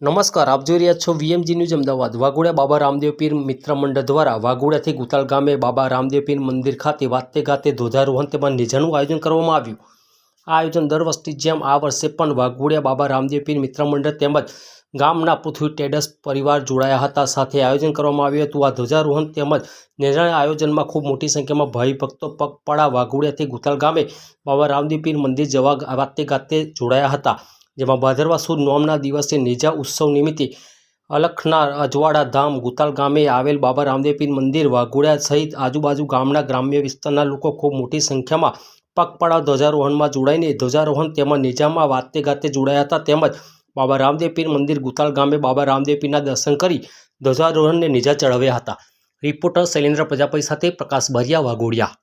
નમસ્કાર, આપ જોઈ રહ્યા છો વીએમજી ન્યૂઝ અમદાવાદ। વાઘોડિયા બાબા રામદેવ પીર મિત્ર મંડળ દ્વારા વાઘોડિયાથી ગુતાલ ગામે બાબા રામદેવ પીર મંદિર ખાતે વાતે ગાતે ધ્વજારોહણ તેમજ નિઝાનું આયોજન કરવામાં આવ્યું। આ આયોજન દર વર્ષની જેમ આ વર્ષે પણ વાઘોડિયા બાબા રામદેવ પીર મિત્ર મંડળ તેમજ ગામના પૃથ્વી ટ્રેડર્સ પરિવાર જોડાયા હતા। સાથે આયોજન કરવામાં આવ્યું હતું। આ ધ્વજારોહણ તેમજ નિઝાના આયોજનમાં ખૂબ મોટી સંખ્યામાં ભાવિ ભક્તો પગપાળા વાઘોડિયાથી ગુતાલ ગામે બાબા રામદેવ પીર મંદિર જવા વાતે ગાતે જોડાયા હતા। જેમાં ભાદરવા સુદ નોમના દિવસે નેજા ઉત્સવ નિમિત્તે અલખના અજવાડા ધામ ગુતાલ ગામે આવેલ બાબા રામદેવ પીર મંદિર વાઘોડિયા સહિત આજુબાજુ ગામના ગ્રામ્ય વિસ્તારના લોકો ખૂબ મોટી સંખ્યામાં પગપાળા ધ્વજારોહણમાં જોડાઈને ધ્વજારોહણ તેમજ નેજામાં વાતે ગાતે જોડાયા હતા। તેમજ બાબા રામદેવ પીર મંદિર ગુતાલ ગામે બાબા રામદેવ પીરના દર્શન કરી ધ્વજારોહણને નેજા ચડાવ્યા હતા। રિપોર્ટર શૈલેન્દ્ર પ્રજાપતિ સાથે પ્રકાશ બારિયા, વાઘોડિયા।